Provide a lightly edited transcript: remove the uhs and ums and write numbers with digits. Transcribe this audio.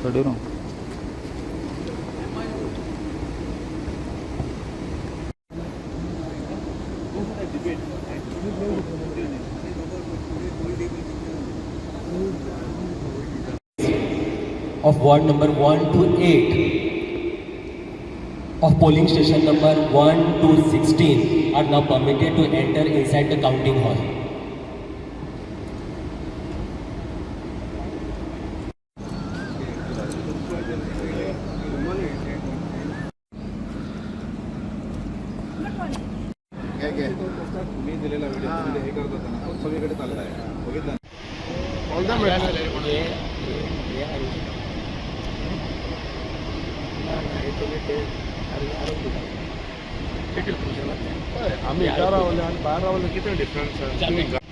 चढ़ी रहो of ward number 1 to 8 of polling station number 1 to 16 are now permitted to enter inside the counting hall. मी दिलेला video हे करत होता ना तो सगळीकडे चालला आहे बघितलं आम्ही 11 वाले आणि 12 वाले किती डिफरन्स